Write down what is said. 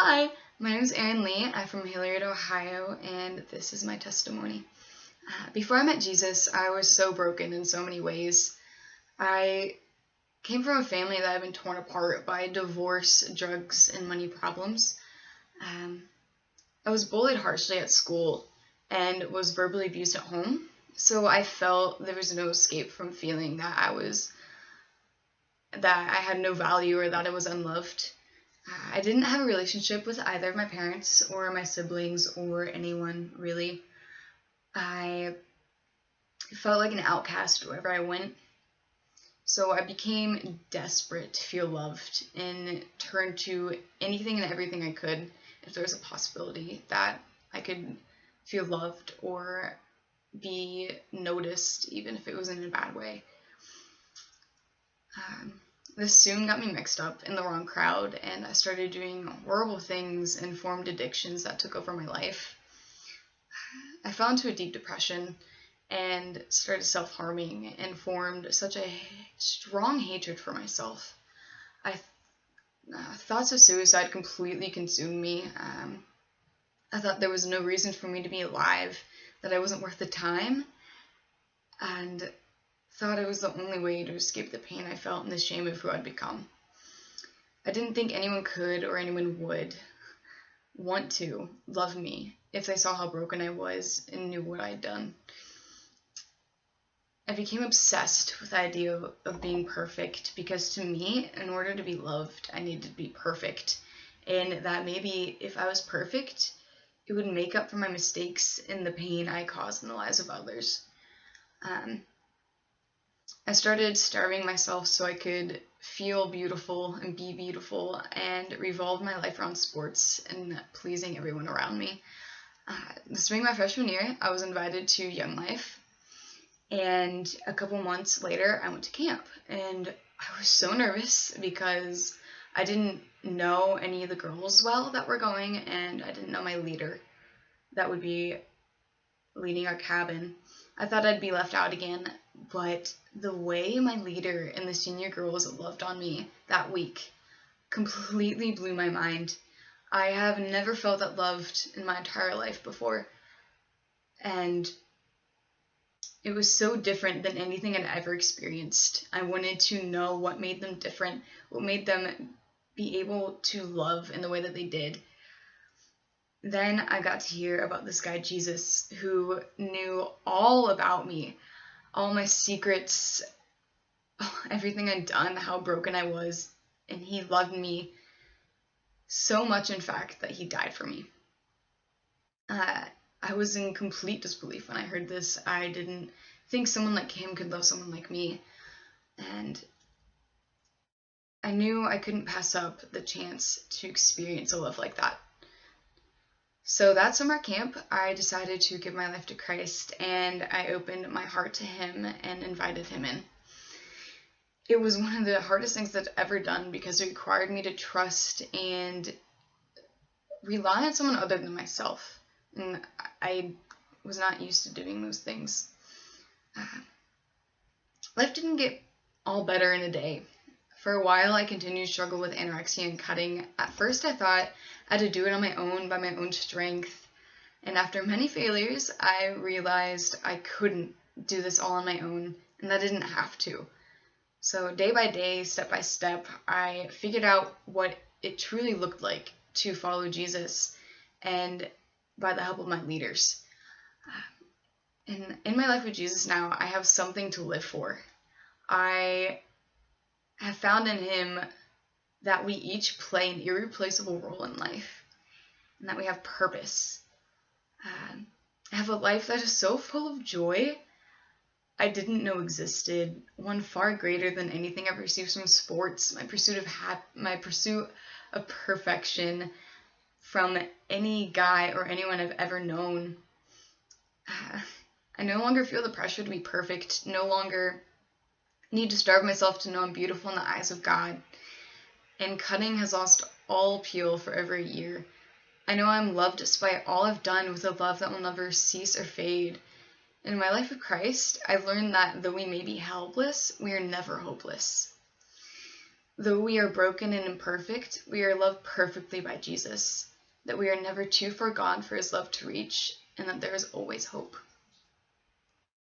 Hi, my name is Erin Lee. I'm from Hilliard, Ohio, and this is my testimony. Before I met Jesus, I was so broken in so many ways. I came from a family that had been torn apart by divorce, drugs, and money problems. Um, I was bullied harshly at school and was verbally abused at home, so I felt there was no escape from feeling that I had no value or that I was unloved. I didn't have a relationship with either of my parents or my siblings or anyone really. I felt like an outcast wherever I went. So I became desperate to feel loved and turned to anything and everything I could if there was a possibility that I could feel loved or be noticed, even if it was in a bad way. This soon got me mixed up in the wrong crowd, and I started doing horrible things and formed addictions that took over my life. I fell into a deep depression and started self-harming and formed such a strong hatred for myself. Thoughts of suicide completely consumed me. I thought there was no reason for me to be alive, that I wasn't worth the time, and thought it was the only way to escape the pain I felt and the shame of who I'd become. I didn't think anyone could or anyone would want to love me if they saw how broken I was and knew what I'd done. I became obsessed with the idea of being perfect because to me, in order to be loved, I needed to be perfect. And that maybe if I was perfect, it would make up for my mistakes and the pain I caused in the lives of others. I started starving myself so I could feel beautiful and be beautiful, and revolved my life around sports and pleasing everyone around me. This being my freshman year, I was invited to Young Life, and a couple months later, I went to camp, and I was so nervous because I didn't know any of the girls well that were going, and I didn't know my leader that would be leading our cabin. I thought I'd be left out again, but the way my leader and the senior girls loved on me that week completely blew my mind. I have never felt that loved in my entire life before, and it was so different than anything I'd ever experienced. I wanted to know what made them different, what made them be able to love in the way that they did. Then I got to hear about this guy, Jesus, who knew all about me, all my secrets, everything I'd done, how broken I was, and he loved me so much, in fact, that he died for me. I was in complete disbelief when I heard this. I didn't think someone like him could love someone like me, and I knew I couldn't pass up the chance to experience a love like that. So that summer camp, I decided to give my life to Christ, and I opened my heart to him and invited him in. It was one of the hardest things that I've ever done because it required me to trust and rely on someone other than myself, and I was not used to doing those things. Life didn't get all better in a day. For a while, I continued to struggle with anorexia and cutting. At first, I thought I had to do it on my own, by my own strength. And after many failures, I realized I couldn't do this all on my own, and I didn't have to. So day by day, step by step, I figured out what it truly looked like to follow Jesus, and by the help of my leaders. And in my life with Jesus now, I have something to live for. I have found in him that we each play an irreplaceable role in life, and that we have purpose. I have a life that is so full of joy I didn't know existed, one far greater than anything I've received from sports, my pursuit of perfection from any guy or anyone I've ever known. I no longer feel the pressure to be perfect, no longer need to starve myself to know I'm beautiful in the eyes of God. And cutting has lost all appeal for over a year. I know I'm loved despite all I've done, with a love that will never cease or fade. In my life with Christ, I've learned that though we may be helpless, we are never hopeless. Though we are broken and imperfect, we are loved perfectly by Jesus, that we are never too far gone for his love to reach, and that there is always hope.